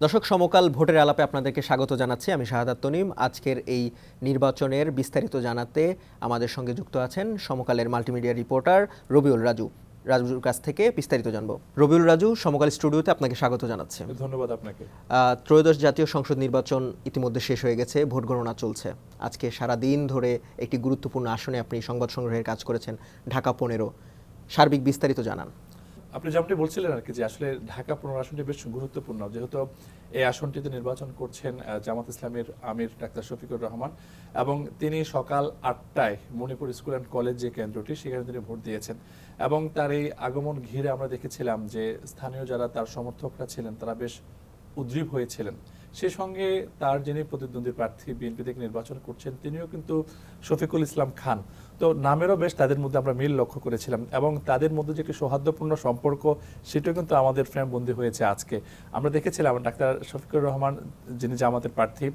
দর্শক সমকাল ভোটের আলাপে আপনাদেরকে স্বাগত জানাচ্ছি। আমি শাহাদাত তনিম। আজকের এই নির্বাচনের বিস্তারিত জানাতে আমাদের সঙ্গে যুক্ত আছেন সমকালের মাল্টিমিডিয়া রিপোর্টার রবিউল রাজু। রাজুর কাছ থেকে বিস্তারিত জানবো। রবিউল রাজু, সমকাল স্টুডিওতে আপনাকে স্বাগত জানাচ্ছি। ধন্যবাদ আপনাকে। ত্রয়োদশ জাতীয় সংসদ নির্বাচন ইতিমধ্যে শেষ হয়ে গেছে, ভোট গণনা চলছে। আজকে সারা দিন ধরে একটি গুরুত্বপূর্ণ আসনে আপনি সংবাদ সংগ্রহের কাজ করেছেন, ঢাকা 15। সার্বিক বিস্তারিত জানান। আপনি যেমনটি বলছিলেন আর কি, যে আসলে ঢাকা 15 আসনটি বেশ গুরুত্বপূর্ণ, যেহেতু এই আসনটিতে নির্বাচন করছেন জামাত ইসলামের আমির ডাক্তার শফিকুর রহমান, এবং তিনি সকাল 8টায় মণিপুর স্কুল অ্যান্ড কলেজ যে কেন্দ্রটি, সেখানে তিনি ভোট দিয়েছেন। এবং তার এই আগমন ঘিরে আমরা দেখেছিলাম যে স্থানীয় যারা তার সমর্থকরা ছিলেন তারা বেশ উদ্গ্রীব হয়েছিলেন। সেই সঙ্গে তার যিনি প্রতিদ্বন্দ্বী প্রার্থী বিএনপি থেকে নির্বাচন করছেন, তিনিও কিন্তু শফিকুল ইসলাম খান। তো নামেরও বেশ তাদের মধ্যে আমরা মিল লক্ষ্য করেছিলাম, এবং তাদের মধ্যে যে একটি সৌহার্দ্যপূর্ণ সম্পর্ক, সেটাও কিন্তু আমাদের ফ্রেমবন্দি হয়েছে আজকে। আমরা দেখেছিলাম ডাক্তার শফিকুর রহমান, যিনি জামাতের প্রার্থী,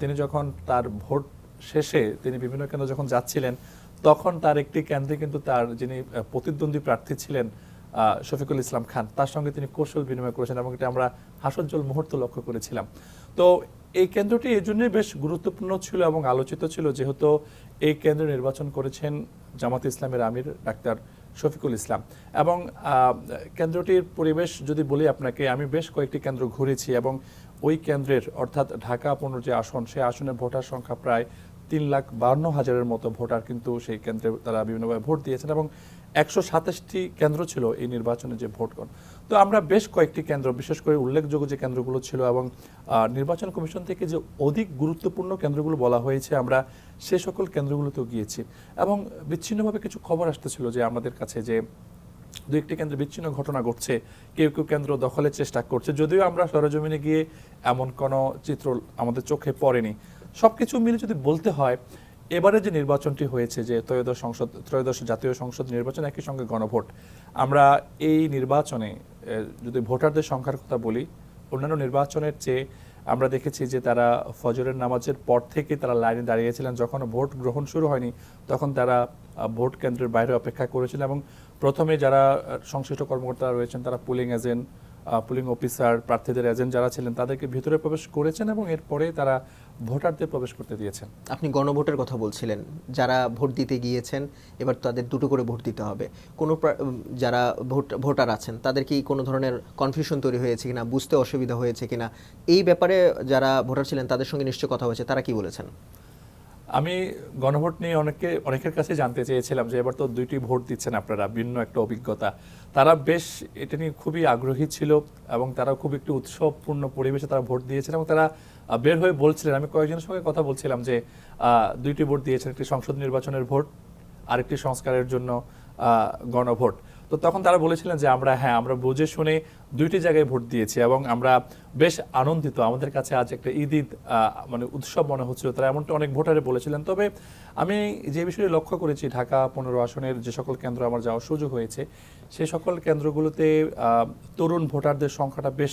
তিনি যখন তার ভোট শেষে তিনি বিভিন্ন কেন্দ্র যখন যাচ্ছিলেন, তখন তার একটি কেন্দ্রে কিন্তু তার যিনি প্রতিদ্বন্দ্বী প্রার্থী ছিলেন শফিকুল ইসলাম খান, তার সঙ্গে তিনি কৌশল বিনিময় করেছেন, এবং এটা আমরা হাস্যোজ্জ্বল মুহূর্ত লক্ষ্য করেছিলাম। তো এই কেন্দ্রটি এই জন্যই বেশ গুরুত্বপূর্ণ ছিল এবং আলোচিত ছিল, যেহেতু এই কেন্দ্র নির্বাচন করেছেন জামাত ইসলামের আমির ডাক্তার শফিকুল ইসলাম। এবং কেন্দ্রটির পরিবেশ যদি বলি আপনাকে, আমি বেশ কয়েকটি কেন্দ্র ঘুরেছি, এবং ওই কেন্দ্রের অর্থাৎ ঢাকা 15 যে আসন, সেই আসনের ভোটার সংখ্যা প্রায় 3,52,000-এর মতো ভোটার কিন্তু সেই কেন্দ্রে তারা বিভিন্নভাবে ভোট দিয়েছেন, এবং 127টি কেন্দ্র ছিল এই নির্বাচনে যে ভোটগণ। তো আমরা বেশ কয়েকটি কেন্দ্র, বিশেষ করে উল্লেখযোগ্য যে কেন্দ্রগুলো ছিল এবং নির্বাচন কমিশন থেকে যে অধিক গুরুত্বপূর্ণ কেন্দ্রগুলো বলা হয়েছে, আমরা সে সকল কেন্দ্রগুলোতেও গিয়েছি। এবং বিচ্ছিন্নভাবে কিছু খবর আসতেছিল যে আমাদের কাছে, যে দু একটি কেন্দ্রে বিচ্ছিন্ন ঘটনা ঘটছে, কেউ কেউ কেন্দ্র দখলের চেষ্টা করছে, যদিও আমরা সরেজমিনে গিয়ে এমন কোনো চিত্র আমাদের চোখে পড়েনি। সবকিছু মিলে যদি বলতে হয়, এবারে যে নির্বাচনটি হয়েছে, যে ত্রয়োদশ জাতীয় সংসদ নির্বাচন, একই সঙ্গে গণভোট, আমরা এই নির্বাচনে যদি ভোটারদের সংখ্যার কথা বলি, অন্যান্য নির্বাচনের চেয়ে আমরা দেখেছি যে তারা ফজরের নামাজের পর থেকে তারা লাইনে দাঁড়িয়েছিলেন, যখন ভোট গ্রহণ শুরু হয়নি তখন তারা ভোট কেন্দ্রের বাইরে অপেক্ষা করেছিলেন। এবং প্রথমে যারা সংশ্লিষ্ট কর্মকর্তারা রয়েছেন, তারা পুলিং এজেন্ট, পুলিং অফিসার, প্রার্থীদের এজেন্ট যারা ছিলেন, তাদেরকে ভিতরে প্রবেশ করেছেন, এবং এরপরে তারা ভোটারদের প্রবেশ করতে দিয়েছেন। আপনি গণভোটের কথা বলছিলেন, যারা ভোট দিতে গিয়েছেন, এবার তাদের দুটো করে ভোট দিতে হবে। কোনো যারা ভোটার আছেন তাদের কি কোনো ধরনের কনফিউশন তৈরি হয়েছে কিনা, বুঝতে অসুবিধা হয়েছে কিনা, এই ব্যাপারে যারা ভোটার ছিলেন তাদের সঙ্গে নিশ্চয় কথা হয়েছে, তারা কি বলেছেন? আমি গণভোট নিয়ে অনেকের কাছে জানতে চেয়েছিলাম যে এবার তো 2টি ভোট দিচ্ছেন আপনারা, ভিন্ন একটা অভিজ্ঞতা। তারা বেশ এটা নিয়ে খুবই আগ্রহী ছিল, এবং তারা খুব একটি উৎসবপূর্ণ পরিবেশে তারা ভোট দিয়েছেন, এবং তারা বের হয়ে বলছিলেন, আমি কয়েকজনের সঙ্গে কথা বলছিলাম, যে 2টি ভোট দিয়েছেন, একটি সংসদ নির্বাচনের ভোট, আরেকটি সংস্কারের জন্য গণভোট। তো তখন তারা বলেছিলেন যে আমরা বুঝে শুনে 2টি জায়গায় ভোট দিয়েছি, এবং আমরা বেশ আনন্দিত, আমাদের কাছে আজ একটা ঈদ মানে উৎসব মনে হচ্ছিল। তারা এমনটা অনেক ভোটারে বলেছিলেন। তবে আমি যে বিষয়ে লক্ষ্য করেছি, ঢাকা 15 আসনের যে সকল কেন্দ্র আমার যাওয়ার সুযোগ হয়েছে, সেই সকল কেন্দ্রগুলোতে তরুণ ভোটারদের সংখ্যাটা বেশ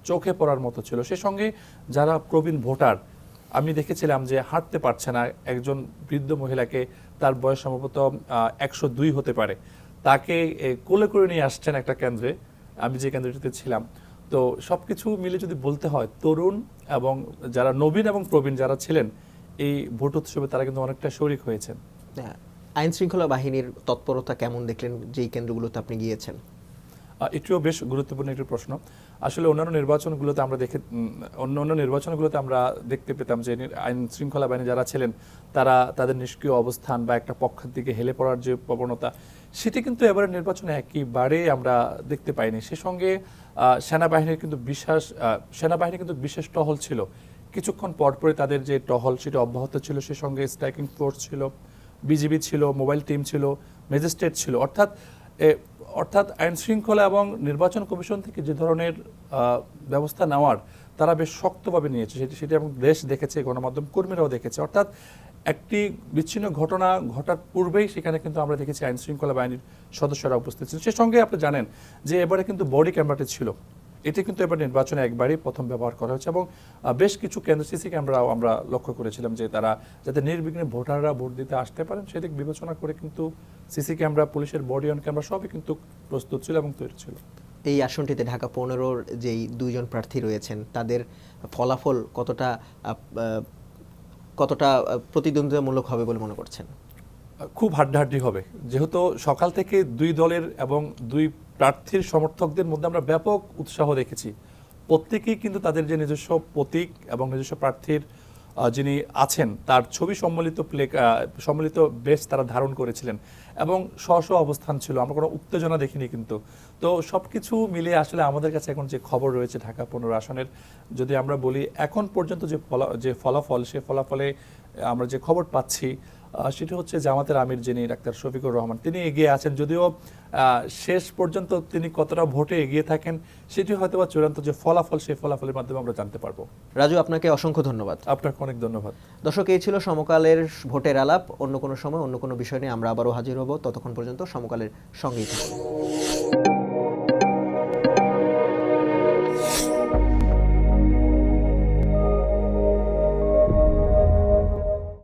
চোখে পড়ার মতো ছিল। সেই সঙ্গে যারা প্রবীণ ভোটার, আমি দেখেছিলাম যে হাঁটতে পারছে না একজন বৃদ্ধ মহিলাকে, তার বয়স সম্ভবত 102 হতে পারে, তাকে কোলে করে নিয়ে আসছেন একটা কেন্দ্রে, আমি যে কেন্দ্রটিতে ছিলাম। তো সবকিছু মিলে যদি বলতে হয়, তরুণ এবং যারা নবীন এবং প্রবীণ যারা ছিলেন এই ভোট উৎসবে, তারা কিন্তু অনেকটা শরিক হয়েছেন। আইন শৃঙ্খলা বাহিনীর তৎপরতা কেমন দেখলেন যেই কেন্দ্রগুলোতে আপনি গিয়েছেন? এটিও বেশ গুরুত্বপূর্ণ একটি প্রশ্ন। আসলে অন্যান্য নির্বাচনগুলোতে আমরা দেখতে পেতাম যে আইন শৃঙ্খলা বাহিনী যারা ছিলেন, তারা তাদের নিষ্ক্রিয় অবস্থান বা একটা পক্ষের দিকে হেলে পড়ার যে প্রবণতা, সেটি কিন্তু এবারের নির্বাচনে একেবারে আমরা দেখতে পাইনি। সে সঙ্গে সেনাবাহিনী কিন্তু বিশেষ টহল ছিল, কিছুক্ষণ পরপরই তাদের যে টহল সেটা অব্যাহত ছিল। সে সঙ্গে স্ট্রাইকিং ফোর্স ছিল, বিজিবি ছিল, মোবাইল টিম ছিল, ম্যাজিস্ট্রেট ছিল। অর্থাৎ আইন শৃঙ্খলা এবং নির্বাচন কমিশন থেকে যে ধরনের ব্যবস্থা নেওয়ার, তারা বেশ শক্তভাবে নিয়েছে, সেটি এবং দেশ দেখেছে, গণমাধ্যম কর্মীরাও দেখেছে। অর্থাৎ একটি বিচ্ছিন্ন ঘটনা ঘটার পূর্বেই সেখানে কিন্তু আমরা দেখেছি আইন শৃঙ্খলা বাহিনীর সদস্যরা উপস্থিত ছিল। সে সঙ্গে আপনি জানেন যে এবারে কিন্তু বডি ক্যামেরাটি ছিল, এটি কিন্তু এবার নির্বাচনে একবারই প্রথম ব্যবহার করা হয়েছে, এবং বেশ কিছু কেন্দ্র সিসি ক্যামেরাও আমরা লক্ষ্য করেছিলাম, যে তারা যাতে নির্বিঘ্নে ভোটাররা ভোট দিতে আসতে পারেন সেদিক বিবেচনা করে কিন্তু সিসি ক্যামেরা, পুলিশের বডি অন ক্যামেরা সবই কিন্তু প্রস্তুত ছিল এবং তৈরি ছিল। এই আসনটিতে ঢাকা 15-র যেই দুইজন প্রার্থী রয়েছেন তাদের ফলাফল কতটা প্রতিদ্বন্দ্বিতামূলক হবে বলে মনে করছেন? খুব হাড্ডাহাড্ডি হবে, যেহেতু সকাল থেকে দুই দলের এবং দুই প্রার্থীর সমর্থকদের মধ্যে আমরা ব্যাপক উৎসাহ দেখেছি। প্রত্যেকেই কিন্তু তাদের যে নিজস্ব প্রতীক এবং নিজস্ব প্রার্থীর যিনি আছেন তার ছবি সম্মিলিত বেশ তারা ধারণ করেছিলেন এবং স্ব অবস্থান ছিল, আমরা কোনো উত্তেজনা দেখিনি কিন্তু। তো সবকিছু মিলিয়ে আসলে আমাদের কাছে এখন যে খবর রয়েছে ঢাকা 15 আসনের, যদি আমরা বলি এখন পর্যন্ত যে ফলাফল, সে ফলাফলে আমরা যে খবর পাচ্ছি সেটি হচ্ছে জামাতের আমির যিনি ডাক্তার শফিকুর রহমান, তিনি এগিয়ে আছেন। যদিও শেষ পর্যন্ত তিনি কতটা ভোটে এগিয়ে থাকেন সেটি হয়তো বা চূড়ান্ত যে ফলাফল, সেই ফলাফলের মাধ্যমে আমরা জানতে পারবো। রাজু, আপনাকে অসংখ্য ধন্যবাদ। আপনাকে অনেক ধন্যবাদ। দর্শক, এই ছিল সমকালের ভোটের আলাপ। অন্য কোনো সময় অন্য কোনো বিষয় নিয়ে আমরা আবারও হাজির হব। ততক্ষণ পর্যন্ত সমকালের সঙ্গেই থাকুন।